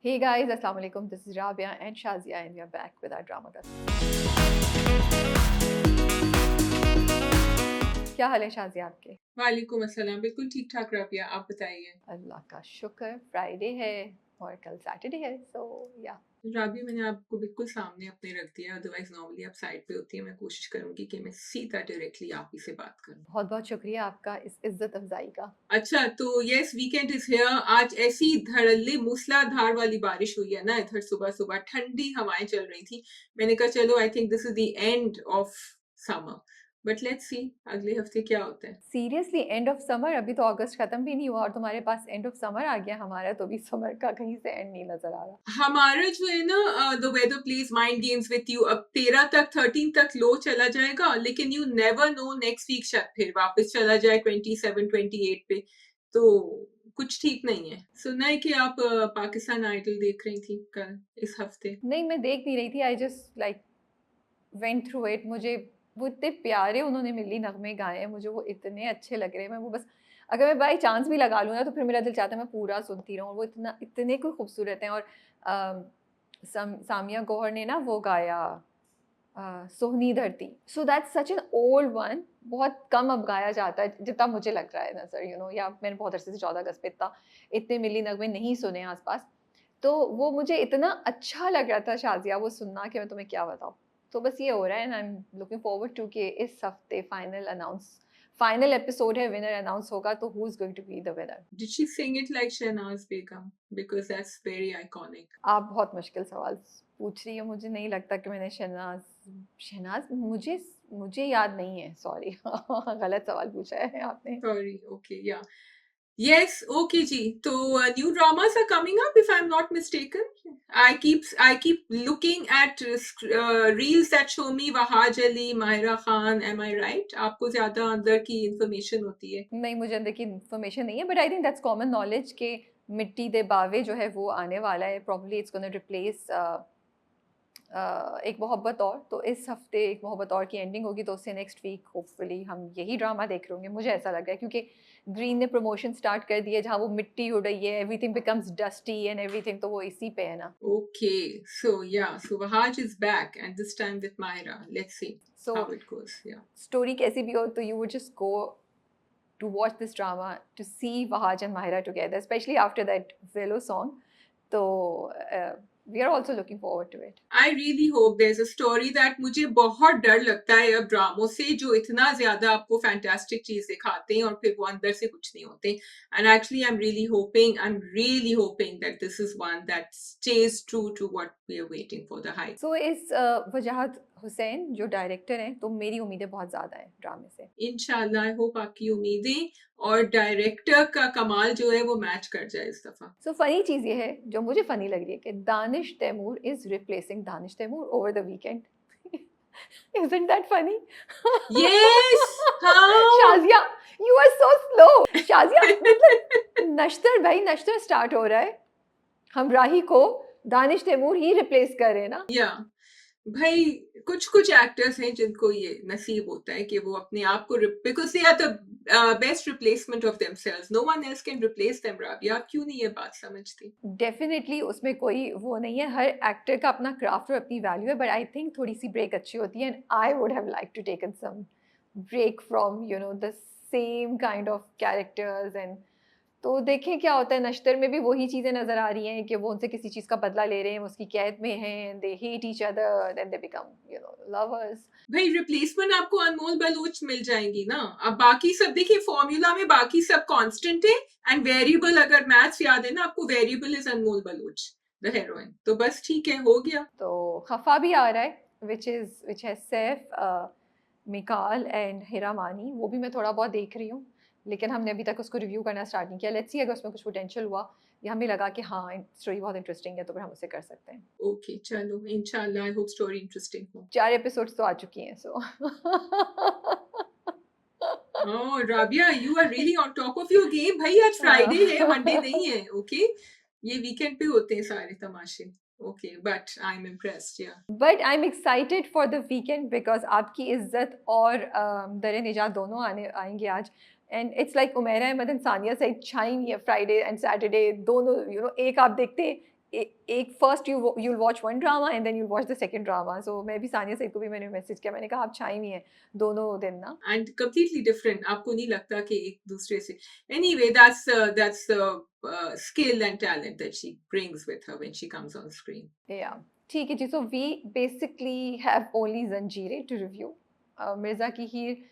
Hey guys, Assalamu alaikum. This is Rabia and Shazia, and we are back with our drama का. क्या हाल है शाजिया आपके? वालेकुम अस्सलाम। बिल्कुल ठीक ठाक राबिया, आप बताइए। अल्लाह का शुक्र, फ्राइडे है और कल सैटरडे है, सो या. राबिया, मैंने आपको बिल्कुल सामने अपने रख दिया, अदरवाइज नॉर्मली आप साइड पे होती है। मैं कोशिश करूंगी कि मैं सीधा डायरेक्टली आप ही से बात करूं। बहुत बहुत शुक्रिया आपका इस इज्जत अफजाई का. अच्छा, तो यस, वीकेंड इज हियर। आज ऐसी धड़ल्ले मूसलाधार वाली बारिश हुई है ना इधर, सुबह सुबह ठंडी हवाएं चल रही थी। मैंने कहा चलो, I think this is the end of summer, but let's see अगले हफ्ते क्या होता है। Seriously end of summer? अभी तो अगस्त खत्म भी नहीं हुआ और तुम्हारे पास एंड ऑफ समर आ गया. हमारा तो भी समर का कहीं से एंड नहीं नजर आ रहा. हमारा जो है ना, the weather plays mind games with you. अब 13 तक 13 तक लो चला जाएगा, लेकिन you never know, next week शायद फिर वापस चला जाए 27 28 पे। तो कुछ ठीक नहीं है। सुना है कि आप पाकिस्तान आइडल देख रही थी कल इस हफ्ते। नहीं, मैं देख नहीं रही थी. I just like went through it. मुझे वो इतने प्यारे उन्होंने मिली नगमे गाए हैं, मुझे वो इतने अच्छे लग रहे हैं. मैं वो बस अगर मैं बाई चांस भी लगा लूँ ना तो फिर मेरा दिल चाहता है मैं पूरा सुनती रहूँ. वो इतना इतने कोई खूबसूरत हैं. और सामिया गौहर ने ना वो गाया सोहनी धरती. So that's such an old one. बहुत कम अब गाया जाता है जितना मुझे लग रहा है नजर, या मैंने बहुत अरसे से 14 अगस्त पे इतने मिली नगमे नहीं सुने आसपास. तो वो मुझे इतना अच्छा लग रहा था शाजिया वो सुनना कि मैं तुम्हें क्या बताऊँ. तो बस ये हो रहा है and I am looking forward to कि इस हफ्ते फाइनल एपिसोड है, विनर अनाउंस होगा तो who is going to be the winner. Did she sing it like Shahnaz Begum? Because that's very iconic. आप बहुत मुश्किल सवाल पूछ रही हो. मुझे नहीं लगता कि मैंने शहनाज शहनाज मुझे मुझे याद नहीं है. सॉरी. गलत सवाल पूछा है आपने. सॉरी, ओके, या Yes, okay जी। तो new dramas are coming up if I'm not mistaken. I keep looking at reels that show me Wahaj Ali, Mahira Khan. Am I right? आपको ज़्यादा अंदर की information होती है। नहीं, मुझे अंदर की इन्फॉर्मेशन नहीं है, but I think that's common knowledge कि मिट्टी दे बावे जो है वो आने वाला है. प्रॉब्ली इट्स गोना रिप्लेस एक मोहब्बत और. तो इस हफ्ते एक मोहब्बत और की एंडिंग होगी, तो उससे नेक्स्ट वीक होपफुली हम यही ड्रामा देख रहे होंगे. मुझे ऐसा लग रहा है क्योंकि ग्रीन ने प्रमोशन स्टार्ट कर दिया जहाँ वो मिट्टी उड़ रही है, everything becomes dusty and everything. तो वो इसी पे है ना. Okay, so yeah, so Wahaj is back and this time with Mahira. Let's see so how it goes. Yeah. Story कैसी भी हो तो you would just go to watch this drama to see Wahaj and Mahira together, especially after that Velo song. So we are also looking forward to it. I really hope there's a story that मुझे बहुत डर लगता है अब ड्रामों से, जो इतना ज्यादा आपको फैंटास्टिक चीज दिखाते हैं और फिर वो अंदर से कुछ नहीं होते. And actually I'm really hoping that this is one that stays true to what we are waiting for, the hype. So इस वजाहत हुसैन जो डायरेक्टर हैं, तो मेरी उम्मीदें बहुत ज़्यादा हैं ड्रामे से. इंशाल्लाह, आई होप आपकी उम्मीदें और डायरेक्टर का कमाल जो है वो मैच कर जाए इस दफा. सो फनी चीज़ ये है जो मुझे फनी लग रही है कि Danish Taimur is replacing Danish Taimur over the weekend. Isn't that funny? Yes, हाँ. Shazia, you are so slow. Shazia, मतलब नश्तर भाई, नश्तर स्टार्ट हो रहा है, हम राही को दानिश तैमूर ही रिप्लेस कर रहे हैं ना. या भाई, कुछ कुछ एक्टर्स हैं जिनको ये नसीब होता है कि वो अपने आप को, because they are the best replacement of themselves. No one else can replace them. Rabia, आप क्यों नहीं ये बात समझती? डेफिनेटली उसमें कोई वो नहीं है. हर एक्टर का अपना क्राफ्ट और अपनी वैल्यू है, बट आई थिंक थोड़ी सी ब्रेक अच्छी होती है. And I would have like to taken some break from the same kind of characters. And तो देखें क्या होता है. नश्तर में भी वही चीज़ें नज़र आ रही हैं कि वो उनसे किसी चीज़ का बदला ले रहे हैं, वो उसकी कैद में हैं, they hate each other, then they become lovers. भाई, रिप्लेसमेंट आपको अनमोल बलूच मिल जाएंगी ना. अब बाकी सब देखिए, फॉर्मूला में बाकी सब कांस्टेंट है, एंड वेरिएबल, अगर मैथ्स याद है ना आपको, variable is Anmol Baloch the heroin. तो बस ठीक है, हो गया. तो खफा भी आ रहा है विच है सैफ, मिकाल एंड हिरा मानी. वो भी मैं थोड़ा बहुत देख रही हूँ, लेकिन हमने अभी तक उसको रिव्यू करना स्टार्ट नहीं किया. लेट्स सी अगर उसमें कुछ पोटेंशियल हुआ या हमें लगा कि हाँ स्टोरी बहुत इंटरेस्टिंग है तो फिर हम उसे कर सकते हैं. ओके, चलो, इंशाल्लाह, आई होप स्टोरी इंटरेस्टिंग हो. 4 एपिसोड्स तो आ चुकी हैं. सो Oh, Rabia, you are really on top of your game. भाई, आज फ्राइडे है, मंडे नहीं है. ओके, ये वीकेंड पे होते हैं सारे तमाशे. Okay, but I am impressed. Yeah but I am excited for the weekend because आपकी इज्जत और दर निजात दोनों आएंगे आज. And it's like Umera Ahmed and Sania Saeed छाई हुई है फ्राइडे एंड सैटरडे दोनों. एक आप देखते एक first you'll watch one drama and then you'll watch the second drama. So मैं भी सानिया सईद को भी मैंने मैसेज किया, मैंने कहा आप छाई हुई हैं दोनों दिन ना. एंड कंप्लीटली डिफरेंट, आपको नहीं लगता कि एक दूसरे से. Anyway that's skill and talent that she brings with her when she comes on screen. Yeah, ठीक है जी. So we basically have only Zanjeer to review. Mirza की हीर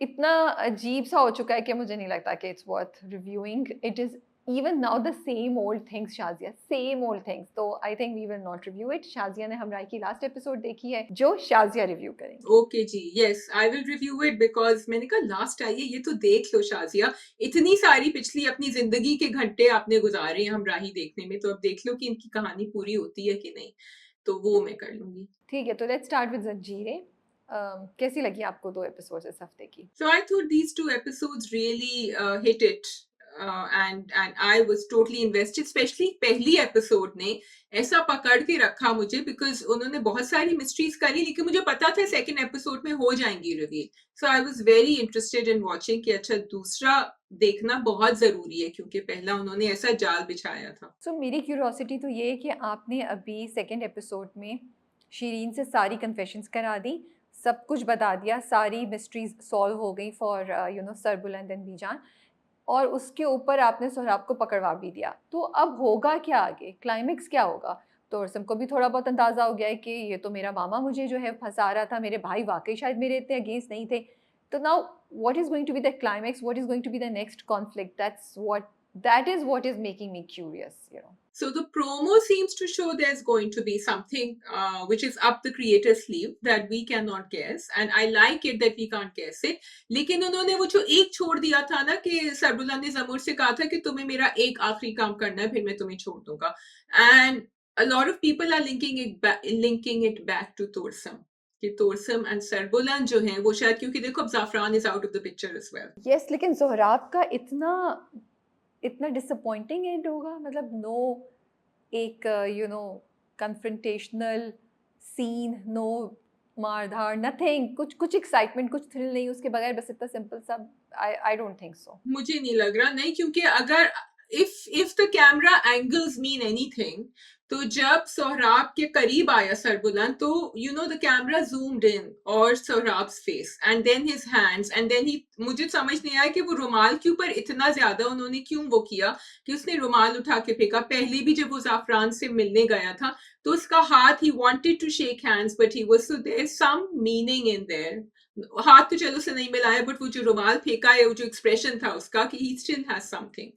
इतना अजीब सा हो चुका है कि मुझे नहीं लगता कि it's worth reviewing. It is even now the same old things, Shazia, same old things. So I think we will not review it. Shazia ने हमरा की लास्ट एपिसोड देखी है जो Shazia रिव्यू करेंगे. ओके जी, yes I will review it because मैंने कहा लास्ट आई है, ये तो देख लो शाजिया. इतनी सारी पिछली अपनी जिंदगी के घंटे आपने गुजारे हैं हमराही देखने में, तो अब देख लो कि इनकी कहानी पूरी होती है कि नहीं, तो वो मैं कर लूंगी. ठीक है, तो लेट्स स्टार्ट विद जंजीरें. कैसी लगी आपको 2 एपिसोड्स इस हफ्ते की? So I thought these two episodes really hit it, and I was totally invested. Especially पहली episode ने ऐसा पकड़ के रखा मुझे because उन्होंने बहुत सारी mysteries करी, लेकिन मुझे पता था second episode में हो जाएंगी reveal. So I was very interested in watching कि अच्छा दूसरा देखना बहुत जरूरी है क्योंकि पहला उन्होंने ऐसा जाल बिछाया था. So मेरी क्यूरोसिटी तो ये है कि आपने अभी सेकेंड एपिसोड में शीरीन से सारी कन्फेशंस करा दी, सब कुछ बता दिया, सारी मिस्ट्रीज सॉल्व हो गई फॉर सरबुलंद एंड बीजान, और उसके ऊपर आपने सोहराब को पकड़वा भी दिया. तो अब होगा क्या आगे? क्लाइमेक्स क्या होगा? तो अर्सम को भी थोड़ा बहुत अंदाज़ा हो गया है कि ये तो मेरा मामा मुझे जो है फंसा रहा था, मेरे भाई वाकई शायद मेरे इतने अगेंस्ट नहीं थे. तो now what is going to be the climax, what is going to be the next conflict? that is what is making me curious. So the promo seems to show there's going to be something which is up the creator's sleeve that we cannot guess, and I like it that we can't guess it. लेकिन उन्होंने वो जो एक छोड़ दिया था ना कि सरबुला ने जमूर से कहा था कि तुम्हें मेरा एक आखिरी काम करना है फिर मैं तुम्हें छोड़ दूंगा, and a lot of people are linking it back to Torsam कि तोरसम एंड सरबुलन जो हैं वो शायद, क्योंकि देखो अब Zafran is out of the picture as well. Yes, लेकिन जोहराब का इतना डिसअपॉइंटिंग एंड होगा, मतलब नो एक कन्फ्रंटेशनल सीन, नो मारधाड़, नथिंग, कुछ एक्साइटमेंट, कुछ थ्रिल नहीं उसके बगैर, बस इतना सिंपल सा. आई डोंट थिंक सो. मुझे नहीं लग रहा, नहीं, क्योंकि अगर if the camera angles mean anything, तो जब सोहराब के करीब आया सरबुलन तो the camera zoomed in और Sohrab's face and then his hands and then मुझे समझ नहीं आया कि वो रुमाल के ऊपर इतना ज्यादा उन्होंने क्यों वो किया कि उसने रुमाल उठा के फेंका. पहले भी जब वो जाफरान से मिलने गया था तो उसका हाथ, he wanted to shake hands but he was, so there's some meaning in there. हाथ तो चलो से नहीं मिलाया, बट वो जो रुमाल फेंका है, वो जो एक्सप्रेशन था उसका कि he still has something,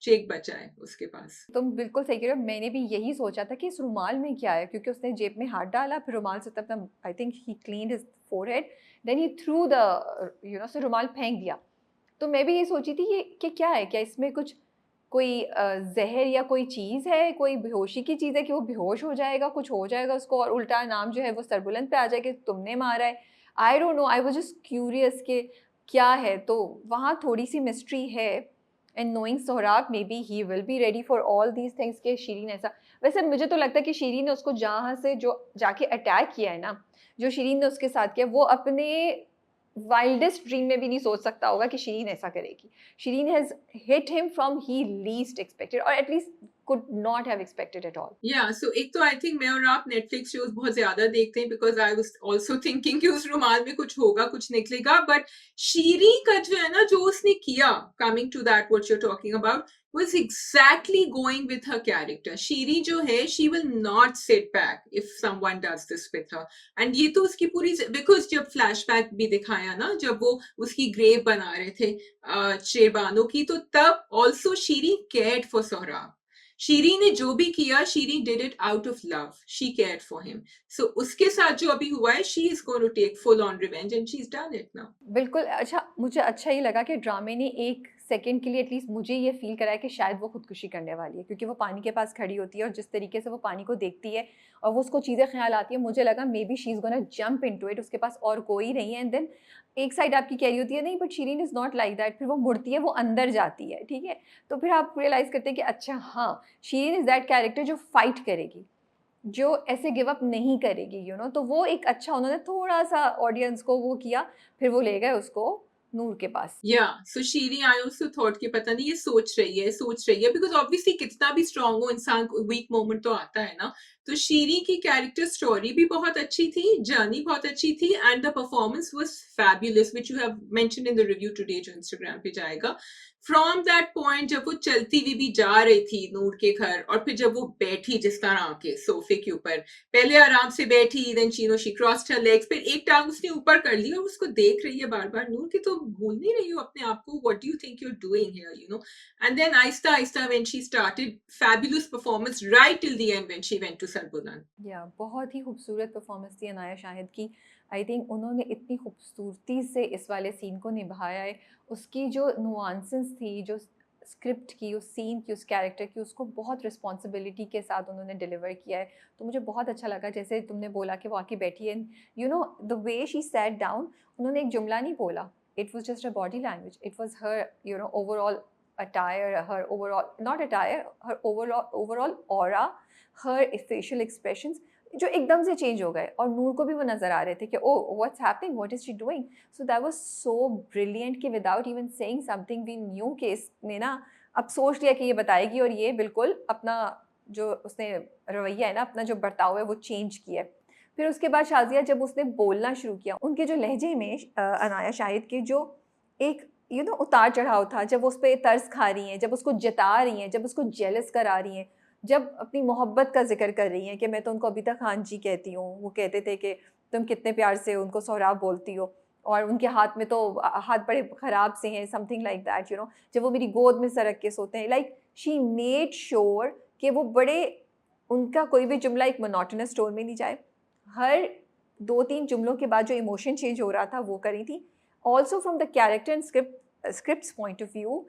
check बचा है उसके पास. तुम बिल्कुल सही कह रहे हो. मैंने भी यही सोचा था कि इस रुमाल में क्या है, क्योंकि उसने जेब में हाथ डाला, फिर रुमाल से तब I think he cleaned his forehead, then he threw the से रुमाल फेंक दिया. तो मैं भी ये सोची थी ये कि क्या है, क्या इसमें कुछ कोई जहर या कोई चीज़ है, कोई बेहोशी की चीज़ है कि वो बेहोश हो जाएगा, कुछ हो जाएगा उसको, और उल्टा नाम जो है वो सरबुलंद पे आ जाए कि तुमने मारा है. I don't know, I was just curious कि क्या है. तो वहाँ थोड़ी सी मिस्ट्री है. And knowing Sohrab, may be he will be ready for all these things के शीरीन ऐसा. वैसे मुझे तो लगता है कि शीरीन ने उसको जहाँ से जो जाके अटैक किया है ना, जो शीरीन ने उसके साथ किया, वो अपने वाइल्डेस्ट ड्रीम में भी नहीं सोच सकता होगा कि शीरीन ऐसा करेगी. Shireen has hit him from he least expected, और at least could not have expected at all. Yeah, so एक तो आई थिंक मैं और आप नेटफ्लिक्स शोज बहुत ज्यादा देखते हैं because I was also thinking कि उस रुमाल में कुछ होगा, कुछ निकलेगा, बट शीरी का जो है ना, जो उसने किया, coming to that what you are talking about, was exactly going with her character. Shireen जो है, she will not sit back if someone does this with her. And ये तो उसकी पूरी, because जब flashback भी दिखाया ना, जब वो उसकी grave बना रहे थे शेरबानो की, तो तब also Shiri cared for Sohrab. शीरी ने जो भी किया, Shiri did it out of love, she cared for him. So उसके साथ जो अभी हुआ है, she is going to take full on revenge and she is done it now. बिल्कुल. अच्छा, मुझे अच्छा ही लगा कि ड्रामे ने एक सेकंड के लिए एटलीस्ट मुझे ये फील कराया कि शायद वो खुदकुशी करने वाली है, क्योंकि वो पानी के पास खड़ी होती है और जिस तरीके से वो पानी को देखती है और वो उसको चीज़ें ख्याल आती है, मुझे लगा may be she is gonna jump into it, उसके पास और कोई नहीं है. एंड देन एक साइड आपकी कह रही होती है नहीं but Shireen is not like that, फिर वो मुड़ती है, वो अंदर जाती है, ठीक है. तो फिर आप रियलाइज़ करते हैं कि अच्छा हाँ, शीरीन इज़ दैट कैरेक्टर जो फाइट करेगी, जो ऐसे गिव अप नहीं करेगी, तो वो एक अच्छा, उन्होंने थोड़ा सा ऑडियंस को वो किया, फिर वो ले गए उसको नूर के पास। सो शीरी आई ऑल्सो थॉट कि पता नहीं ये सोच रही है बिकॉज ऑब्वियसली कितना भी स्ट्रांग हो इंसान को वीक मोमेंट तो आता है ना। तो शीरी की कैरेक्टर स्टोरी भी बहुत अच्छी थी, जर्नी बहुत अच्छी थी and the performance was fabulous which you have mentioned in the review today जो इंस्टाग्राम पे जाएगा। फ्रॉम दैट पॉइंट जब वो चलती हुई भी जा रही थी नूर के घर और फिर जब वो बैठी जिस तरह आके सोफे के ऊपर, पहले आराम से बैठी, then she crossed her legs, फिर एक टांग उसने ऊपर कर ली और उसको देख रही है बार बार नूर की, तो भूल नहीं रही हो अपने आप को, what do you think you are doing here, you know. And then आहिस्ता आहिस्ता when she started fabulous performance right till the end when she went to Sarbuland. या बहुत ही खूबसूरत परफॉर्मेंस थी अनाया शाहिद की। आई थिंक उन्होंने इतनी खूबसूरती से इस वाले सीन को निभाया है। उसकी जो नुआंसेस थी, जो स्क्रिप्ट की, उस सीन की, उस कैरेक्टर की, उसको बहुत रिस्पॉन्सिबिलिटी के साथ उन्होंने डिलीवर किया है। तो मुझे बहुत अच्छा लगा, जैसे तुमने बोला कि वो आके बैठी है, you know the way she sat down, उन्होंने एक जुमला नहीं बोला, it was just a body language, it was her you know overall attire, her overall, not attire, her overall aura, her facial expressions जो एकदम से चेंज हो गए, और नूर को भी वो नज़र आ रहे थे कि oh what's happening, what is she doing. So that was so brilliant कि without even saying something we knew कि इसने ना अब सोच लिया कि ये बताएगी, और ये बिल्कुल अपना जो उसने रवैया है ना, अपना जो बर्ताव है वो चेंज किया है। फिर उसके बाद शाज़िया जब उसने बोलना शुरू किया, उनके जो लहजे में अनाया शाहिद के जो एक यू नो उतार चढ़ाव था, जब वो उस पर तरस खा रही हैं, जब उसको जता रही हैं, जब उसको जेलस करा रही हैं, जब अपनी मोहब्बत का जिक्र कर रही हैं कि मैं तो उनको अभी तक हाँ जी कहती हूँ, वो कहते थे कि तुम कितने प्यार से उनको सोहराब बोलती हो, और उनके हाथ में तो हाथ बड़े ख़राब से हैं, something like that, you know, जब वो मेरी गोद में सरक के सोते हैं, लाइक शी मेड श्योर कि वो बड़े, उनका कोई भी जुमला एक मोनोटोनस टोन में नहीं जाए। हर 2-3 जुमलों के बाद जो इमोशन चेंज हो रहा था वो करी थी। Also from the character and script point of view,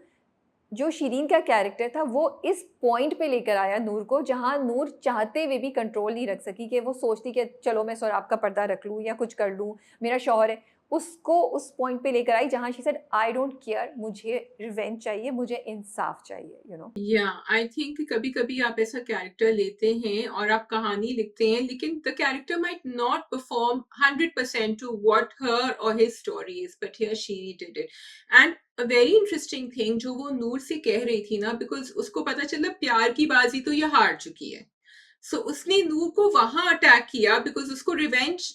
जो शिरीन का कैरेक्टर था वो इस पॉइंट पे लेकर आया नूर को, जहाँ नूर चाहते हुए भी कंट्रोल नहीं रख सकी, कि वो सोचती कि चलो मैं सोहराब का पर्दा रख लूँ या कुछ कर लूँ, मेरा शौहर है। उसको उस पॉइंट पे लेकर आई जहाँ she said I don't care, मुझे रिवेंज चाहिए, मुझे इंसाफ चाहिए, यू नो। आई थिंक कभी कभी आप ऐसा कैरेक्टर लेते हैं और आप कहानी लिखते हैं, लेकिन the character might not perform 100% to what her और his story is, but here she did it. And a very interesting thing जो वो नूर से कह रही थी ना, बिकॉज उसको पता चला प्यार की बाजी तो ये हार चुकी है, सो उसने नूर को वहां अटैक किया बिकॉज उसको revenge,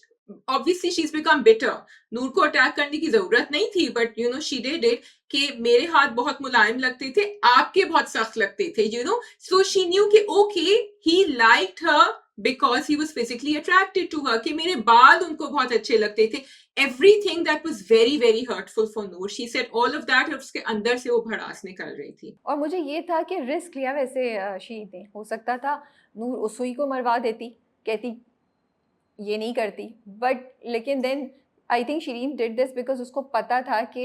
obviously she is become bitter. Noor को अटैक करने की जरूरत नहीं थी, but you know she did it, कि मेरे हाथ बहुत मुलायम लगते थे, आपके बहुत सख्त लगते थे, you know. So she knew कि okay he liked her because he was physically attracted to her, कि मेरे बाल उनको बहुत अच्छे लगते थे। Everything that was very very hurtful for Noor, she said all of that, उसके अंदर से वो भड़ास निकल रही थी। और मुझे ये था कि रिस्क लिया वैसे शी ने, हो सकता था नूर उस सुई को मरवा देती, कहती ये नहीं करती, बट लेकिन then I think Shireen did this because उसको पता था कि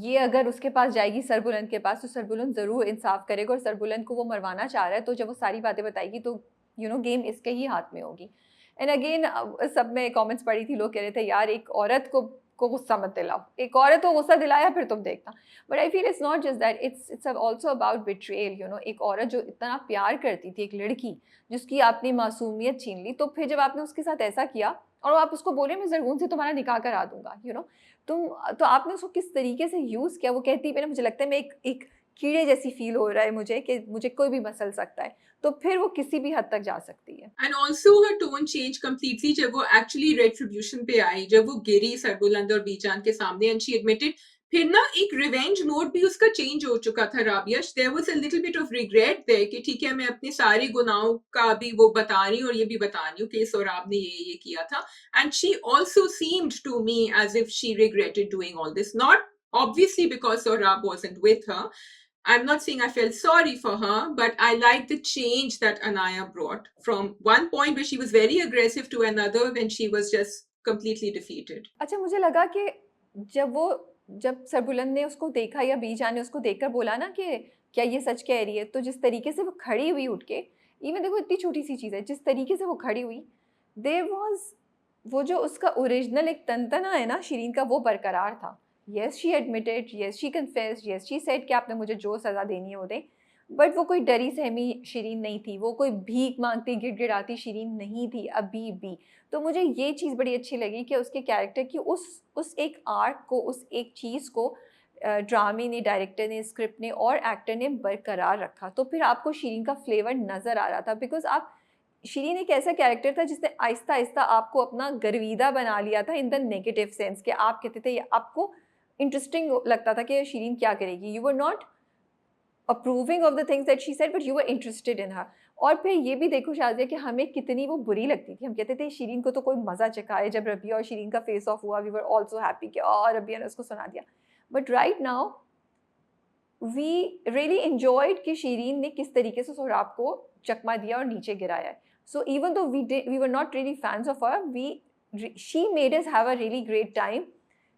ये अगर उसके पास जाएगी सरबुलंद के पास, तो सरबुलंद ज़रूर इंसाफ करेगा, और सरबुलंद को वो मरवाना चाह रहा है, तो जब वो सारी बातें बताएगी तो यू नो गेम इसके ही हाथ में होगी। एंड अगेन सब में कमेंट्स पढ़ी थी, लोग कह रहे थे यार एक औरत को गुस्सा मत दिलाओ, एक औरत को गुस्सा दिलाया फिर तुम देखना। But I feel it's not just that, it's also about betrayal, you know. एक औरत जो इतना प्यार करती थी, एक लड़की जिसकी आपने मासूमियत छीन ली, तो फिर जब आपने उसके साथ ऐसा किया और आप उसको बोले मैं ज़रगून से तुम्हारा निकाह करा दूंगा, यू नो, तुम, तो आपने उसको किस तरीके से यूज़ किया। वो कहती है ना, मुझे लगता है मैं एक कीड़े जैसी फील हो रहा है मुझे, कि मुझे कोई भी मसल सकता है, तो फिर वो किसी भी हद तक जा सकती है। And also her tone change completely जब वो एक्चुअली रेट्रीब्यूशन पे आई, जब वो गिरी सरबुलंद और बीजान के सामने एंड शी एडमिटेड, फिर ना एक रिवेंज मोड भी उसका चेंज हो चुका था Rabia. There was a little bit of regret there कि ठीक है मैं अपने सारे गुनाहों का भी वो बता रही हूँ और ये भी बता रही हूँ कि सोहराब ने ये किया था। And she also seemed to me as if she regretted doing all this, not obviously because Sohrab wasn't with her. I'm not saying I felt sorry for her, but I like the change that Anaya brought from one point where she was very aggressive to another when she was just completely defeated. अच्छा, मुझे लगा कि जब सरबुलंद ने उसको देखा, या बीजान ने उसको देखकर बोला ना कि क्या ये सच कह रही है, तो जिस तरीके से वो खड़ी हुई उठ के, इवन देखो इतनी छोटी सी चीज़ है, जिस तरीके से वो खड़ी हुई, देयर वाज, वो जो उसका ओरिजिनल एक तंतना है ना शिरीन का, वो बरकरार था। Yes she admitted, yes she confessed, yes she said कि आपने मुझे जो सज़ा देनी है वो दें, बट वो कोई डरी सहमी शिरीन नहीं थी, वो कोई भीख मांगती गिड़गिड़ाती शिरीन नहीं थी अभी भी। तो मुझे ये चीज़ बड़ी अच्छी लगी कि उसके कैरेक्टर की उस एक आर्क को, उस एक चीज़ को ड्रामे ने, डायरेक्टर ने, स्क्रिप्ट ने और एक्टर ने बरकरार रखा। तो फिर आपको शिरीन का फ्लेवर नज़र आ रहा था, बिकॉज़ आप शिरीन एक ऐसा कैरेक्टर था जिसने आहिस्ता-आहिस्ता आपको अपना गर्विदा बना लिया था, इन द नेगेटिव सेंस कि आप कहते थे, आपको इंटरेस्टिंग लगता था कि शिरीन क्या करेगी। You were not approving of the things that she said, but you were interested in her. और फिर ये भी देखो शाज़िया कि हमें कितनी वो बुरी लगती थी। हम कहते थे शिरीन को तो कोई मज़ा चखाए। जब रबिया और शिरीन का फेस ऑफ हुआ, वी वर ऑल्सो हैप्पी कि रबिया ने उसको सुना दिया। But right now we really enjoyed कि शिरीन ने किस तरीके से सोहराब को चकमा दिया और नीचे गिराया है। So even though we were not really fans of her, she made us have a really great time.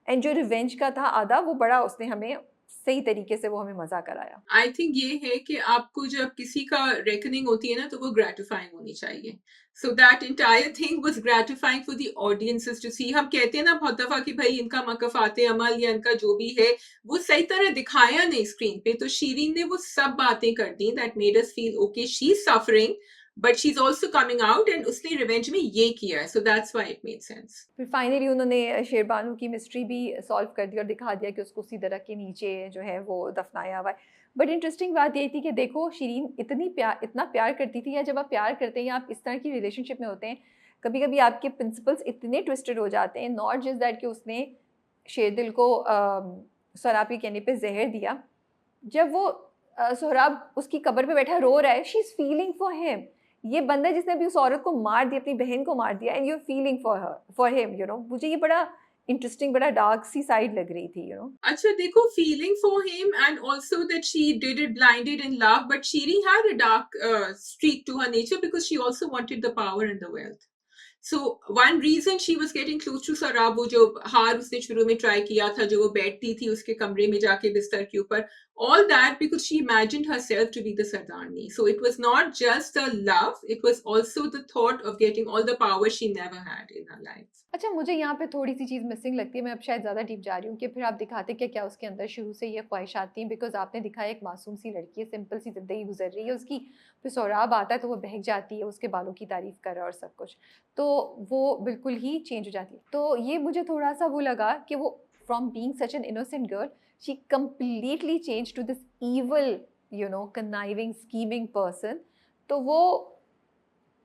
And जो रिवेंज का था आधा, वो बड़ा उसने हमें सही तरीके से वो हमें मज़ा कराया। आई थिंक ये है कि आपको जब किसी का रेकनिंग होती है ना, तो वो ग्रेटिफाइंग होनी चाहिए। So that entire thing was gratifying for the audiences to see. हम कहते हैं ना बहुत दफा कि भाई इनका मकफाते अमल या इनका जो भी है वो सही तरह दिखाया नहीं स्क्रीन पे, तो शीरीन ने वो सब बातें कर दी that made us feel okay she is suffering but she is also coming out, and उसने रिवेंज में ये किया है, so that's why it made sense. फिर फाइनली उन्होंने शेरबानू की मिस्ट्री भी सॉल्व कर दी और दिखा दिया कि उसको उसी दरख्त के नीचे जो है वो दफनाया हुआ है। बट इंटरेस्टिंग बात ये थी कि देखो शिरीन इतना प्यार करती थी, या जब आप प्यार करते हैं या आप इस तरह की रिलेशनशिप में होते हैं, कभी कभी आपके प्रिंसिपल्स इतने ट्विस्टेड हो जाते हैं। नॉट जस्ट दैट कि उसने शेरदिल को सोहराब के कहने पे जहर दिया। जब वो सोहराब उसकी कब्र पे बैठा रो रहा है, she is feeling for him. ये बंदा जिसने अभी उस औरत को मार दिया, अपनी बहन को मार दिया, and you are feeling for her, for him, you know. मुझे ये बड़ा इंटरेस्टिंग, बड़ा डार्क सी साइड लग रही थी, यू नो। अच्छा देखो, feeling for him and also that she did it blinded in love, but she had a dark streak to her nature because she also wanted the power and the wealth. So one reason she was getting close to Sarab, वो जो हार उसने शुरू में try किया था, जो वो बैठती थी उसके कमरे में जाके बिस्तर के ऊपर, all that because she imagined herself to be the Sardarni. So it was not just the love, it was also the thought of getting all the power she never had in her life. अच्छा, मुझे यहाँ पे थोड़ी सी चीज़ missing लगती है। मैं अब शायद ज़्यादा डीप जा रही हूँ कि फिर आप दिखाते कि क्या उसके अंदर शुरू से ये ख्वाहिशात थी, बिकॉज़ आपने दिखाया एक मासूम सी लड़की है, सिंपल सी ज़िंदगी गुजर रही है उसकी। फिर सोहराब आता है तो वो बहक जाती है, उसके बालों की तारीफ़ कर रहा है और सब कुछ। तो वो बिल्कुल ही चेंज हो जाती है। तो ये मुझे थोड़ा-सा वो लगा कि वो from being such an innocent girl, she completely changed to this evil, you know, conniving, scheming person. तो वो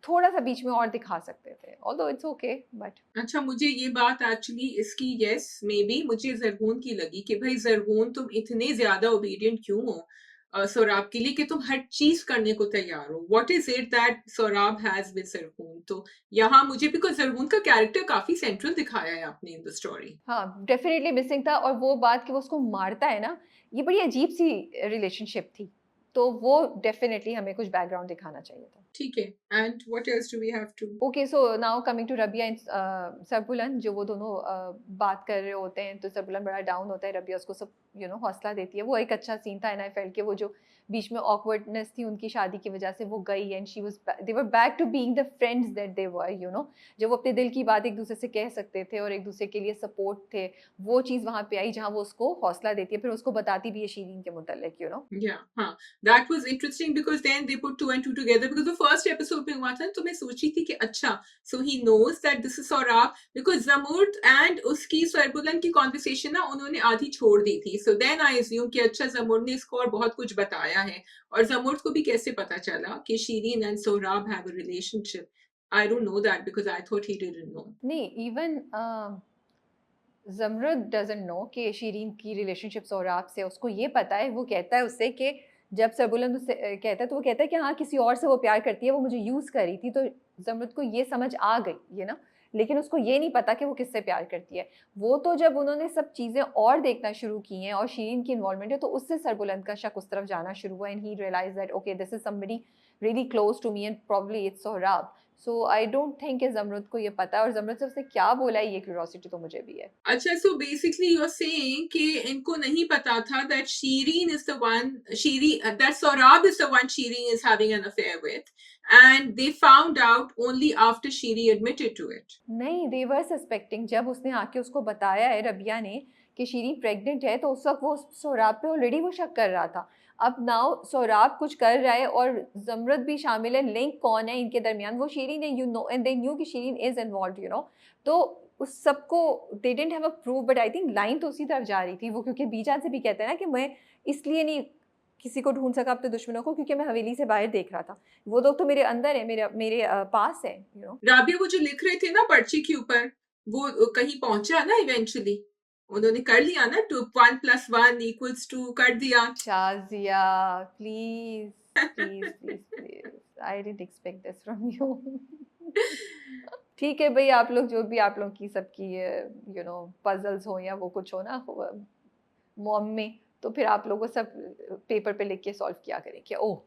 थोड़ा-सा बीच में और दिखा सकते थे। ऑल्दो इट्स ओके, बट अच्छा, मुझे ये बात एक्चुअली इसकी यस मे बी मुझे ज़रगून की लगी कि भाई ज़रगून तुम इतने ज़्यादा ओबीडिएंट क्यों हो सोहराब के लिए कि तुम हर चीज़ करने को तैयार हो। What is it that Sohrab has with Zargoon? तो यहाँ मुझे बिकॉज़ ज़रगून का कैरेक्टर काफ़ी सेंट्रल दिखाया है आपने इन द स्टोरी। हाँ, डेफ़िनिटली मिसिंग था। और वो बात कि वो उसको मारता है ना, ये बड़ी अजीब-सी रिलेशनशिप थी। तो वो डेफ़िनिटली हमें कुछ बैकग्राउंड दिखाना चाहिए था। ठीक है, and what else do we have to? Okay, so now coming to Rabia and Sarbuland, जो वो दोनों बात कर रहे होते हैं, तो सरबुलन बड़ा डाउन होता है, रबिया उसको सब यू नो हौसला देती है। वो एक अच्छा सीन था, एंड आई फेल्ट कि वो जो बीच में ऑकवर्डनेस थी उनकी शादी की वजह से, वो गई and she was they were back to being the friends that they were, you know. जब वो अपने दिल की बात एक दूसरे से कह सकते थे और एक दूसरे के लिए सपोर्ट थे, वो चीज़ वहाँ पे आई जहाँ वो उसको हौसला देती है, फिर उसको बताती भी है शिरीन के मुतल्लिक, यू नो। Yeah, हाँ, that was interesting because then they put two and two together because the first episode में हुआ था, तो मैं सोची थी कि अच्छा, so he knows that this is Saurabh because Zamurd and उसकी सरबुलन की conversation ना उन्होंने आधी छोड़ दी थी, so then I assume कि अच्छा जमुर्द ने इसको और बहुत कुछ बताया है, और जमुर्द को भी कैसे पता चला कि Shireen and Saurabh have a relationship? I don't know that because I thought he didn't know. नहीं, इवन ज़मरुद डज़न्ट नो कि शिरीन की रिलेशनशिप सोहराब से। उसको ये पता है, वो कहता है उससे कि जब सरबुलंद उससे कहता है, तो वो कहता है कि हाँ, किसी और से वो प्यार करती है, वो मुझे यूज़ कर रही थी। तो ज़मरुद को ये समझ आ गई, ये ना, लेकिन उसको ये नहीं पता कि वो किससे प्यार करती है। वो तो जब उन्होंने सब चीज़ें और देखना शुरू की हैं और शिरीन की इन्वॉल्वमेंट है, तो उससे सरबुलंद का शक उस तरफ जाना शुरू हुआ, and he realize that okay, this is somebody really close to me and probably it's Sohrab. So I don't think कि ज़मरुद को ये पता है, और ज़मरुद से उसने क्या बोला है, ये क्यूरियोसिटी तो मुझे भी है। अच्छा, so basically you're saying कि इनको नहीं पता था that Shireen is the one, that Saurabh is the one Shireen is having an affair with, and they found out only after Shiri admitted to it. नहीं, दे वर सस्पेक्टिंग। जब उसने आके उसको बताया है रबिया ने कि शीरीन प्रेग्नेंट है, तो उस वक़्त वो सोहराब पे ऑलरेडी वो शक कर रहा था। अब नाउ सोहराब कुछ कर रहा है और ज़मरत भी शामिल है, लिंक कौन है इनके दरमियान, वो शीरीन है, you know, and they knew कि Shireen is involved, you know. तो उस सबको they didn't have a proof, but I think line तो उसी तरफ जा रही थी वो, क्योंकि बीजान से भी कहते हैं ना कि मैं इसलिए नहीं किसी को ढूंढ सका अपने दुश्मनों को, क्योंकि मैं हवेली से बाहर देख रहा था, वो लोग तो मेरे अंदर है, मेरे मेरे पास है, यू नो। राबिया वो जो लिख रहे थे ना पर्ची के ऊपर, वो कहीं पहुंचा ना इवेंचुअली? उन्होंने कर लिया ना, 1 + 1 = 2 कर दिया। Shazia, please please please please, I didn't expect this from you. ठीक है भाई, आप लोग जो भी आप लोग की सबकी यू नो पजल्स हो या वो कुछ हो ना मॉम में, तो फिर आप लोगों सब पेपर पे लिख के सॉल्व किया करें कि ओह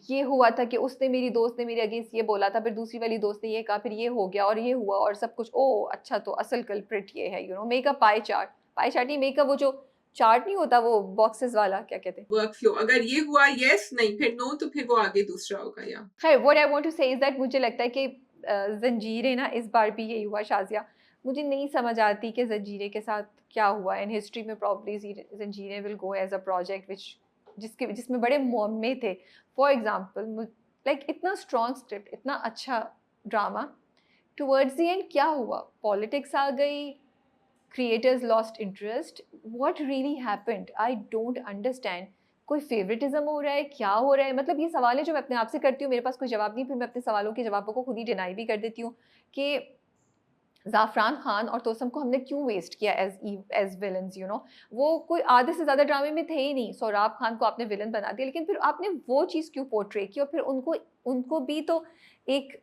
ये हुआ था कि उसने, मेरी दोस्त ने मेरे अगेंस्ट ये बोला था, फिर दूसरी वाली दोस्त ने ये कहा, फिर ये हो गया और ये हुआ और सब कुछ, ओह अच्छा तो असल कल्प्रिट ये है, you no. Make a pie chart, pie chart नहीं, मेक अ वो जो चार्ट नहीं होता वो बॉक्सेस वाला, क्या कहते हैं। वर्क फ्लो, अगर ये हुआ यस, नहीं फिर नो, तो फिर वो आगे दूसरा होगा। या खैर व्हाट आई वांट टू से इज दैट मुझे लगता है कि जंजीरें ना इस बार भी यही हुआ शाजिया, मुझे नहीं समझ आती कि जंजीरें के साथ क्या हुआ, इन हिस्ट्री में प्रॉब्ली जंजीरें will go as a project which जिसमें बड़े मुअम्मे थे। फॉर एग्जाम्पल लाइक इतना स्ट्रॉन्ग स्क्रिप्ट, इतना अच्छा ड्रामा, टुवर्ड्स द एंड क्या हुआ, पॉलिटिक्स आ गई, creators lost interest, what really happened, I don't understand. कोई फेवरेटिज्म हो रहा है, क्या हो रहा है, मतलब ये सवाल है जो मैं अपने आप से करती हूँ, मेरे पास कोई जवाब नहीं, फिर मैं अपने सवालों के जवाबों को खुद ही डिनाई भी कर देती हूँ कि ज़ाफ़रान खान और तोसम को हमने क्यों वेस्ट किया एज विलन्स, यू नो। वो कोई आधे से ज़्यादा ड्रामे में थे ही नहीं, सोहराब खान को आपने विलन बना दिया, लेकिन फिर आपने वो चीज़ क्यों पोर्ट्रे की, और फिर उनको उनको भी तो एक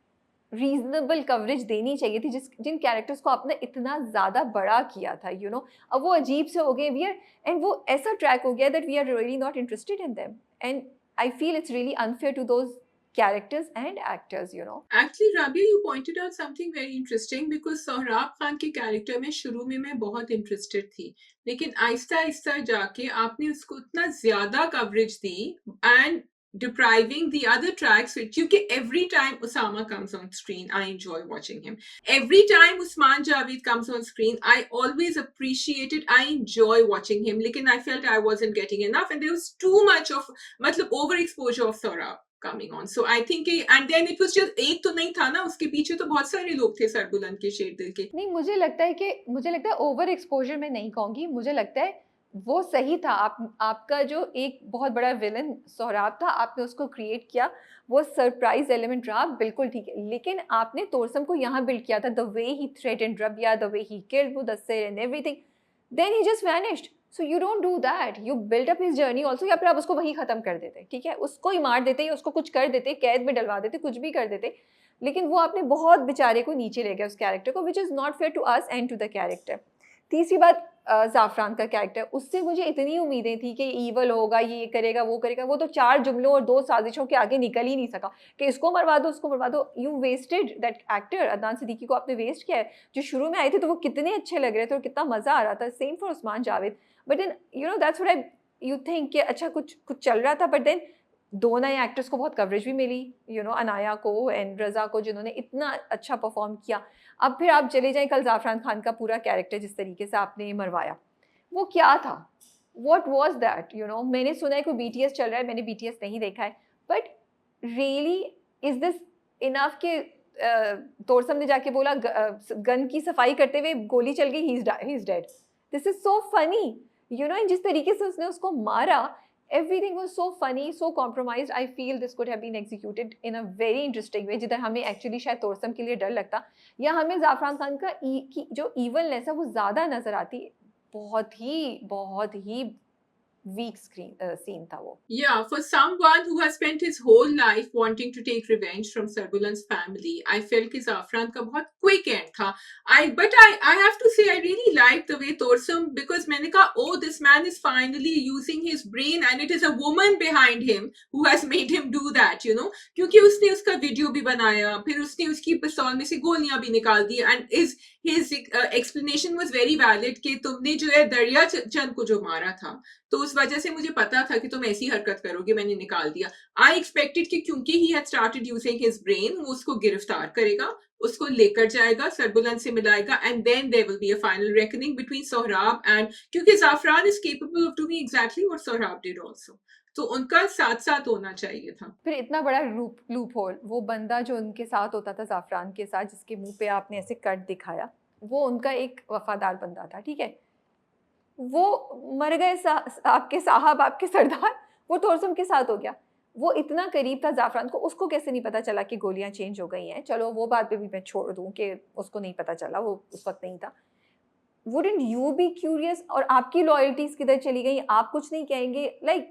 रीजनेबल कवरेज देनी चाहिए थी, जिन कैरेक्टर्स को आपने इतना ज़्यादा बड़ा किया था, यू नो। अब वो अजीब से हो गए, वी आर, एंड वो ऐसा ट्रैक हो गया that we are really not interested in them, and I feel it's really unfair to those characters and actors, you know. Actually Rabia, you pointed out something very interesting, because Sohrab Khan के character में शुरू में मैं बहुत interested थी, लेकिन आहिस्ता आहिस्ता जाके आपने उसको इतना ज्यादा coverage the, and depriving the other tracks, which every time Osama comes on screen, I enjoy watching him. Every time Usman Javed comes on screen, I always appreciate it. I enjoy watching him. Lekin I felt I wasn't getting enough, and there was too much of, matlab, overexposure of Saurabh coming on. So I think, and then it was just एक तो नहीं था ना, उसके पीछे तो बहुत सारे लोग थे सरबुलंद के, शेर दिल के। नहीं, मुझे लगता है ओवर एक्सपोजर मैं नहीं कहूँगी, मुझे लगता है वो सही था। आपका जो एक बहुत बड़ा विलन सोहराब था, आपने उसको क्रिएट किया, वो सरप्राइज एलिमेंट रहा, बिल्कुल ठीक है, लेकिन आपने तोरसम को यहाँ बिल्ड किया था, the way he threatened Rabia, the way he killed Mudassir and everything, then he just vanished. So you don't do that, you build up his journey also, या फिर आप उसको वहीं खत्म कर देते, ठीक है, उसको ही मार देते, उसको कुछ कर देते, कैद में डलवा देते, कुछ भी कर देते, लेकिन वो आपने बहुत बेचारे को नीचे ले गया उस कैरेक्टर को, which is not fair to us and to the character. तीसरी बात, ज़ाफ़रान का कैरेक्टर, उससे मुझे इतनी उम्मीदें थी कि ईवल होगा, ये करेगा, वो करेगा, वो तो 4 जुमलों और 2 साजिशों के आगे निकल ही नहीं सका कि इसको मरवा दो, उसको मरवा दो। You wasted that actor, Adnan Siddiqui को आपने वेस्ट किया है। जो शुरू में आए थे तो वो कितने अच्छे लग रहे थे और कितना मज़ा आ रहा था, same for Usman Javed, but then you know that's what I you think कि अच्छा कुछ चल रहा था, बट देन 2 नए एक्टर्स को बहुत कवरेज भी मिली, यू नो, अनाया को एंड रज़ा को, जिन्होंने इतना अच्छा परफॉर्म किया। अब फिर आप चले जाएँ कल ज़ाफ़रान खान का पूरा कैरेक्टर जिस तरीके से आपने मरवाया, वो क्या था? What was that, you know? मैंने सुना है कोई बीटीएस चल रहा है, मैंने बीटीएस नहीं देखा है, but really is this enough कि तोरसम ने जाके बोला गन की सफाई करते हुए गोली चल गई, he is dead. This is so funny, you know, जिस तरीके से उसने उसको मारा, everything was so funny, so compromised. I feel this could have been executed in a very interesting way, जिधर हमें एक्चुअली शायद तोरसम के लिए डर लगता, या हमें ज़ाफ़रान खान का की जो इवलनेस है वो ज़्यादा नज़र आती। बहुत ही वीक सीन था वो। Yeah, for someone who has spent his whole life wanting to take revenge from Sarbulan's family, I felt कि Zafran का बहुत quick end था. But I have to say I really liked the way Torsam, because मैंने कहा, oh, this man is finally using his brain, and it is a woman behind him who has made him do that, you know, क्योंकि उसने उसका video भी बनाया, फिर उसने उसकी पिस्तौल में से गोलियां भी निकाल दी, and his explanation was very valid कि तुमने जो है दरिया चंद को जो मारा था, तो उस वजह से मुझे पता था कि तुम ऐसी हरकत करोगे, मैंने निकाल दिया। आई एक्सपेक्टेड कि क्योंकि he had started using his brain, वो उसको गिरफ्तार करेगा, उसको लेकर जाएगा, सरबुलंद से मिलाएगा, and then there will be a final reckoning between Sohrab and, क्योंकि Zafran is capable of doing exactly what Sohrab did also. तो उनका साथ-साथ होना चाहिए था। फिर इतना बड़ा लूप होल, वो बंदा जो उनके साथ होता था ज़ाफ़रान के साथ, जिसके मुँह पे आपने ऐसे कट दिखाया, वो उनका एक वफ़ादार बंदा था, ठीक है? वो मर गए आपके साहब, आपके सरदार, वो तोरसम के साथ हो गया। वो इतना करीब था ज़ाफ़रान को, उसको कैसे नहीं पता चला कि गोलियाँ चेंज हो गई हैं? चलो वो बात पे भी मैं छोड़ दूँ कि उसको नहीं पता चला, वो उस वक़्त नहीं था। Wouldn't you be curious? और आपकी लॉयल्टीज़ किधर चली गई? आप कुछ नहीं कहेंगे लाइक,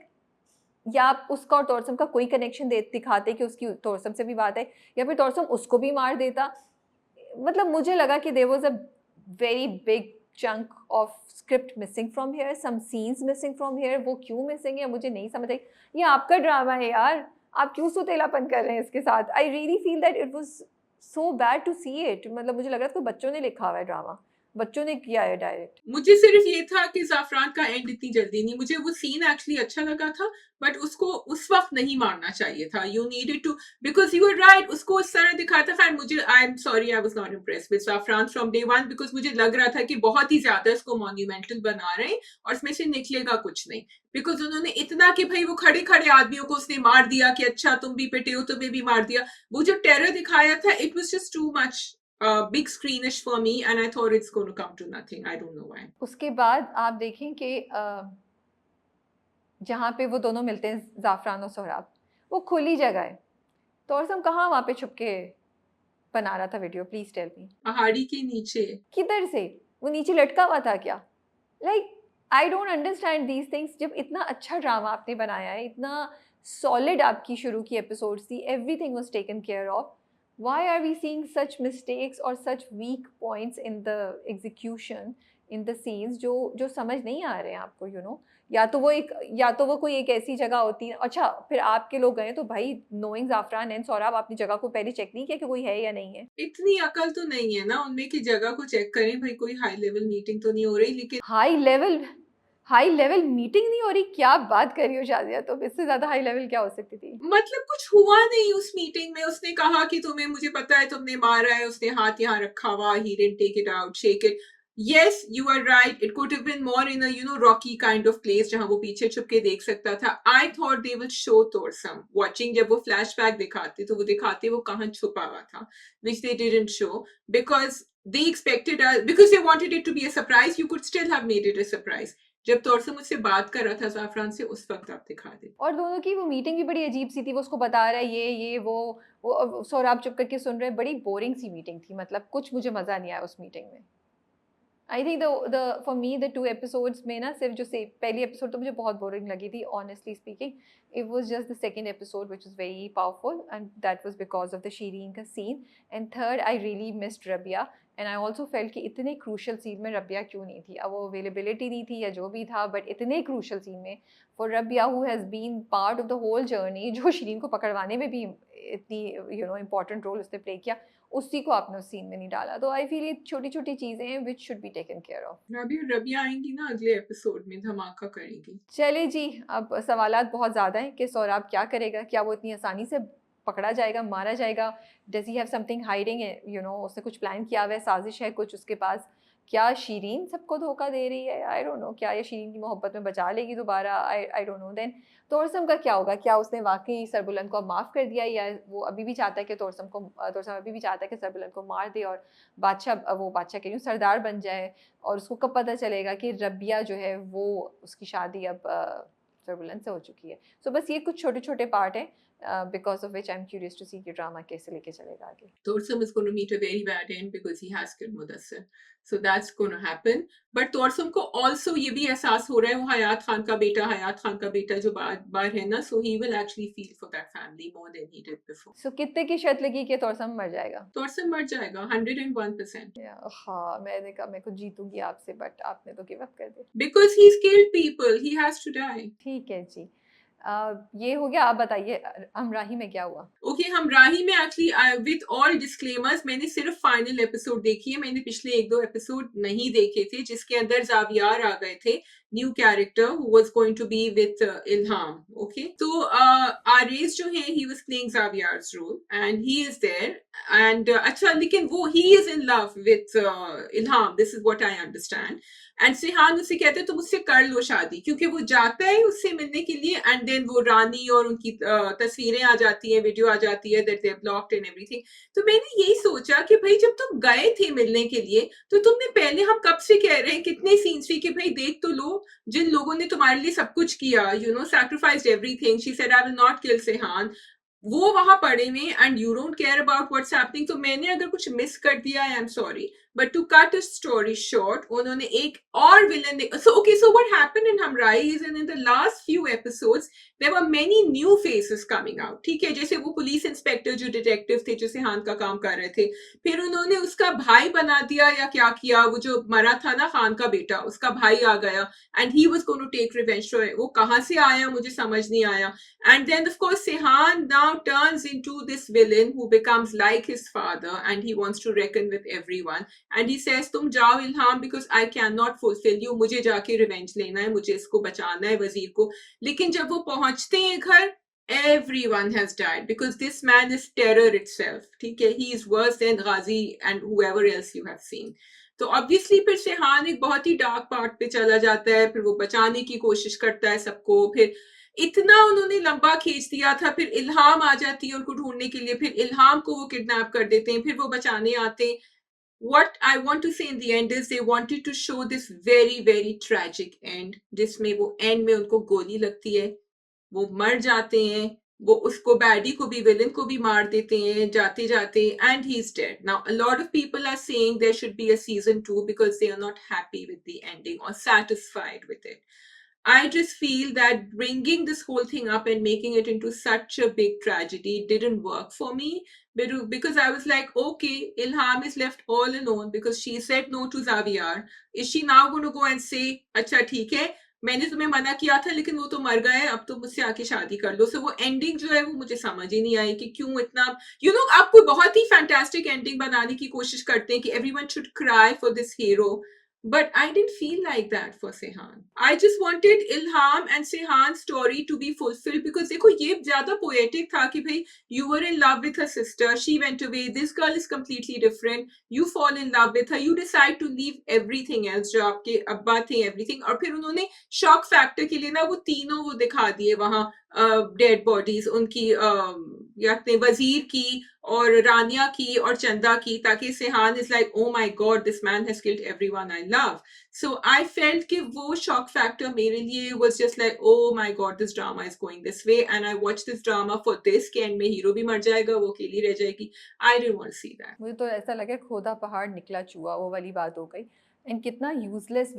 या आप उसका और तोरसम का कोई कनेक्शन दिखाते कि उसकी तोरसम से भी बात है, या फिर तोरसम उसको भी मार देता। मतलब मुझे लगा कि there was a very big chunk of script missing from here, some scenes missing from here. वो क्यों मिसिंग है मुझे नहीं समझ आई। ये आपका ड्रामा है यार, आप क्यों सुतेलापन कर रहे हैं इसके साथ? I really feel that it was so bad to see it. मतलब मुझे लग रहा था कोई बच्चों ने लिखा हुआ है ड्रामा, बच्चों ने किया है डायरेक्ट। मुझे सिर्फ ये था कि ज़ाफ़रान का एंड इतनी जल्दी नहीं, मुझे वो सीन एक्चुअली अच्छा लगा था, बट उसको उस वक़्त नहीं मारना चाहिए था। You needed to, because you were right, उसको उस तरह दिखाया था। एंड मुझे, I am sorry, I was not impressed with Zafran from day one, because मुझे लग रहा था कि बहुत ही ज़्यादा इसको मॉन्यूमेंटल बना रहे हैं और इसमें से निकलेगा कुछ नहीं। बिकॉज़ उन्होंने इतना कि भई वो खड़े-खड़े आदमियों को उसने मार दिया कि अच्छा तुम भी पिटे हो, तुम्हें भी मार दिया। वो जो टेरर दिखाया था, it was just too much big screenish for me, and I thought it's going to come to nothing. I don't know why. उसके बाद आप देखें कि जहाँ पे वो दोनों मिलते हैं, ज़ाफ़रान और सोहराब, वो खुली जगह है। तोरसम कहाँ वहाँ पे छुप के बना रहा था वीडियो? Please tell me. पहाड़ी के नीचे। किधर से? वो नीचे लटका हुआ था क्या? Like I don't understand these things. जब इतना अच्छा ड्रामा आपने बनाया है, इतना सॉलिड आपकी शुरू की एपिसोड्स थी, everything was taken care of, why are we seeing such mistakes और such weak points in the execution, in the scenes, जो समझ नहीं आ रहे हैं आपको, यू नो? या तो वो कोई एक ऐसी जगह होती है। अच्छा, फिर आपके लोग गए तो भाई, नोइंग ज़ाफ़रान एंड सोहराब, आपने जगह को पहले चेक नहीं किया कि कोई है या नहीं है? इतनी अकल तो नहीं है ना उनमें कि जगह को चेक करें, भाई कोई हाई लेवल मीटिंग तो नहीं हो रही। लेकिन हाई लेवल मीटिंग नहीं हो रही? क्या बात कर रही हो शादिया तुम? इससे ज़्यादा हाई लेवल क्या हो सकती थी? मतलब कुछ हुआ नहीं उस मीटिंग में। उसने कहा कि तुम्हें, मुझे पता है तुमने मारा है, उसने हाथ यहाँ रखा हुआ, he didn't take it out, shake it. Yes, you are right. It could have been more in a, rocky kind of place जहाँ वो पीछे छुप के देख सकता था. I thought they will show Thorsam watching. जब वो flashback दिखाते तो वो दिखाते वो कहाँ छुपा हुआ था, which they didn't show because they expected us, because they wanted it to be a surprise. You could still have made it a surprise. जब तोरसम मुझसे बात कर रहा था ज़ाफ़रान से, उस वक्त आप दिखा दे। और दोनों की वो मीटिंग भी बड़ी अजीब सी थी। वो उसको बता रहा है ये वो सोहराब चुप करके सुन रहे हैं। बड़ी बोरिंग सी मीटिंग थी। मतलब कुछ मुझे मज़ा नहीं आया उस मीटिंग में। I think the for me the 2 episodes में ना, सिर्फ जो से पहली एपिसोड तो मुझे बहुत बोरिंग लगी थी, honestly speaking. It was just the second episode which was very powerful, and that was because of the Shireen का सीन। And third, I really missed Rabia, and I also felt कि इतने क्रूशल सीन में रबिया क्यों नहीं थी? अब वो अवेलेबिलिटी नहीं थी या जो भी था, बट इतने क्रूशल सीन में for Rabia, who has been part of the whole journey, जो शीरीन को पकड़वाने में भी इतनी इम्पोर्टेंट रोल उसने प्ले किया, उसी को आपने उस सीन में नहीं डाला। तो आई फील ये छोटी-छोटी चीज़ें हैं which should be taken care of. Rabia आएंगी ना अगले एपिसोड में, धमाका करेंगी। चलिए जी, अब सवालात बहुत ज़्यादा हैं कि सोहराब क्या करेगा? क्या वो इतनी आसानी से पकड़ा जाएगा, मारा जाएगा? Does he have something hiding, उसने कुछ प्लान किया हुआ है, साजिश है कुछ उसके पास? क्या शीरीन सबको धोखा दे रही है? I don't know. क्या ये शीरीन की मोहब्बत में बचा लेगी दोबारा? I don't know. देन तोरसम का क्या होगा? क्या उसने वाक़ई सरबुलंद को अब माफ़ कर दिया, या वो अभी भी चाहता है कि तोरसम अभी भी चाहता है कि सरबुलंद को मार दे और वो बादशाह कह रही हूँ, सरदार बन जाए? और उसको कब पता चलेगा कि रबिया जो है वो, उसकी शादी अब सरबुलंद से हो चुकी है? सो बस ये कुछ छोटे-छोटे पार्ट हैं because of which I'm curious to see कि ड्रामा कैसे लेके चलेगा आगे। Thorsam is going to meet a very bad end because he has killed Mudassir. So that's going to happen. But Thorsam को also ये भी एहसास हो रहा है, वो हयात खान का बेटा जो बार है ना, so he will actually feel for that family more than he did before. So कितने की शर्त लगी कि तोरसम मर जाएगा? Thorsam मर जाएगा 101%. हाँ, मैंने कहा मैं कुछ जीतूंगी आपसे, बट आपने तो गिव अप कर दिया। Because he's killed people, he has to die. ठीक है जी। ये हो गया। आप बताइए हमराही में क्या हुआ? Okay, हमराही में एक्चुअली विद ऑल डिस्क्लेमर्स, मैंने सिर्फ फाइनल एपिसोड देखी है। मैंने पिछले 1-2 एपिसोड नहीं देखे थे, जिसके अंदर ज़ावियार आ गए थे, new character who was going to be with Ilham. Okay, तो आरेज जो है, he was playing Zaviyar's role and he is there. And अच्छा, लेकिन वो he is in love with Ilham, this is what I understand. And Sehan उससे कहते हैं तुम उससे कर लो शादी, क्योंकि वो जाता है उससे मिलने के लिए एंड देन वो रानी और उनकी तस्वीरें आ जाती हैं, वीडियो आ जाती है that they are blocked and everything. तो मैंने यही सोचा कि भाई जब तुम गए थे मिलने के लिए तो तुमने पहले, हम कब से कह रहे हैं कितने सीन्स थी कि भाई देख तो लो जिन लोगों ने तुम्हारे लिए सब कुछ किया, you know, sacrificed everything, she said I will not kill Sehan, वो वहां पड़े हुए and you don't care about what's happening. तो मैंने अगर कुछ मिस कर दिया I am sorry, but to cut a story short, उन्होंने एक और villain, so what happened in Humraahi is in the last few episodes there were many new faces coming out, ठीक है, जैसे वो पुलिस इंस्पेक्टर जो डिटेक्टिव थे जो सिहान का काम कर रहे थे, फिर उन्होंने उसका भाई बना दिया या क्या किया, वो जो मरा था ना खान का बेटा, उसका भाई आ गया and he was going to take revenge. वो कहाँ से आया मुझे समझ नहीं आया। And then, of course, Sehan now turns into this villain who becomes like his father and he wants to reckon with everyone. And he says, तुम जाओ इल्हाम because I cannot fulfill you. मुझे जाके revenge लेना है, मुझे इसको बचाना है वजीर को। लेकिन जब वो पहुंचते हैं घर, everyone has died because this man is terror itself. ठीक है, he is worse than Ghazi and whoever else you have seen. तो ऑब्वियसली फिर सेहान एक बहुत ही डार्क पार्ट पे चला जाता है, फिर वो बचाने की कोशिश करता है सबको, फिर इतना उन्होंने लंबा खींच दिया था, फिर इल्हाम आ जाती है उनको ढूंढने के लिए, फिर इल्हाम को वो किडनैप कर देते हैं, फिर वो बचाने आते हैं। What I want to say in the end is they wanted to show this very very tragic end, जिसमें वो एंड में उनको गोली लगती है, वो मर जाते हैं, वो उसको बैडी को भी विलन को भी मार देते हैं जाते जाते, and he's dead. Now a lot of people are saying there should be a season 2 because they are not happy with the ending or satisfied with it. I just feel that bringing this whole thing up and making it into such a big tragedy didn't work for me, because I was like, okay, Ilham is left all alone because she said no to Xavier. Is she now going to go and say, अच्छा ठीक है, मैंने तुम्हें मना किया था लेकिन वो तो मर गए, अब तो मुझसे आके शादी कर लो। So वो एंडिंग जो है वो मुझे समझ ही नहीं आई कि क्यों इतना, आप कोई बहुत ही फैंटास्टिक एंडिंग बनाने की कोशिश करते हैं कि everyone should cry for this hero. But I didn't feel like that for Sehan. I just wanted Ilham and Sehan's story to be fulfilled because देखो ये ज़्यादा poetic था कि भाई you were in love with her sister, she went away, this girl is completely different, you fall in love with her, you decide to leave everything else जो आपके अब्बा थे everything, और फिर उन्होंने shock factor के लिए ना वो तीनों वो दिखा दिए वहाँ डेड बॉडीज उनकी, या वजीर की और रानिया की और चंदा की, ताकि Sehan is like oh my god this man has killed everyone I love. So I felt कि वो शॉक फैक्टर मेरे लिए was just like oh my god this drama is going this way and I watch this drama for this कि end में hero भी मर जाएगा, वो अकेली रह जाएगी। I didn't want to see that. मुझे तो ऐसा लगा खोदा पहाड़ निकला चूहा, वो वाली बात हो गई। एंड कितना यूजलेस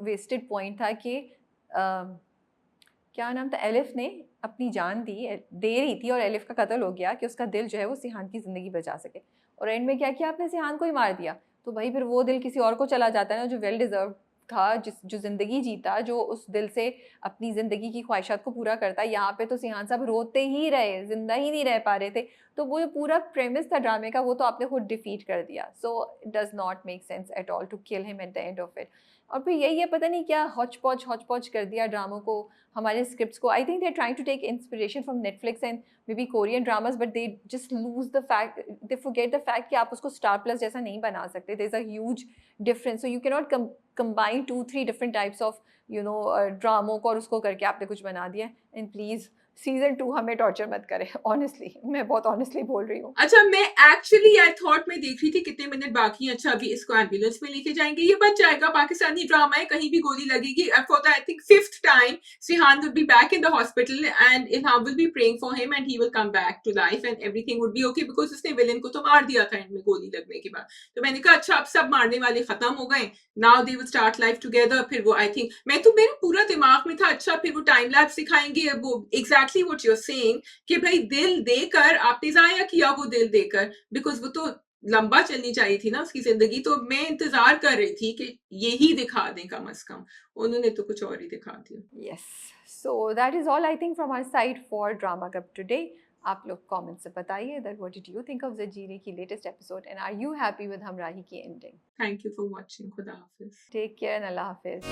वेस्टेड पॉइंट था कि क्या नाम था, एलिफ ने अपनी जान दे रही थी और एलिफ का कत्ल हो गया कि उसका दिल जो है वो सिहान की ज़िंदगी बचा सके, और एंड में क्या किया आपने, सिहान को ही मार दिया। तो भाई फिर वो दिल किसी और को चला जाता है ना, जो वेल डिज़र्व था, जो ज़िंदगी जीता, जो उस दिल से अपनी ज़िंदगी की ख्वाहिशात को पूरा करता है। यहाँ पे तो सिहान साहब रोते ही रहे, ज़िंदा ही नहीं रह पा रहे थे। तो वो जो पूरा प्रेमिस था ड्रामे का, वो तो आपने खुद डिफीट कर दिया। So it does not make sense at all to kill him at the end of it. और फिर यही है, पता नहीं क्या हॉच पॉच कर दिया ड्रामों को, हमारे स्क्रिप्ट्स को। I think they are trying to take inspiration from Netflix and maybe Korean dramas, but they just lose the fact, they forget the fact कि आप उसको स्टार प्लस जैसा नहीं बना सकते। There is a huge difference, so you can not combine 2-3 different types of ड्रामों को और उसको करके आपने कुछ बना दिया। एंड प्लीज़ सीजन 2 हमें टॉर्चर मत करे, ऑनेस्टली, मैं बहुत ऑनेस्टली बोल रही हूँ। अच्छा, मैं एक्चुअली आई थॉट में देख रही थी कितने मिनट बाकी हैं, अच्छा अभी इसको एम्बुलेंस में लेके जाएंगे, ये बच जाएगा, पाकिस्तानी ड्रामा है, कहीं भी गोली लगेगी। For the I think 5th time Sehan will be back in the hospital and Ilham will be praying for him and he will come back to life and everything would be okay, because उसने villain को तो मार दिया था and में गोली लगने के बाद। तो मैंने कहा अच्छा अब सब मारने वाले खत्म हो गए, now they will start life together. फिर वो आई थिंक मेरे पूरा दिमाग में था अच्छा फिर वो टाइम लैप्स दिखाएंगे, वो exactly what you are saying कि भाई दिल देकर आपने जाया किया वो दिल देकर, बिकॉज वो तो लंबा चलनी चाहिए थी ना उसकी जिंदगी। तो मैं इंतजार कर रही थी कि यही दिखा दें कम से कम, उन्होंने तो कुछ और ही दिखा दिया। Yes, so that is all I think from our side for drama cup today. आप लोग कमेंट से बताइए that what did you think of Zanjeerein की latest episode and are you happy with Humraahi की ending. Thank you for watching, खुदा हाफिज, take care and Allah Hafiz.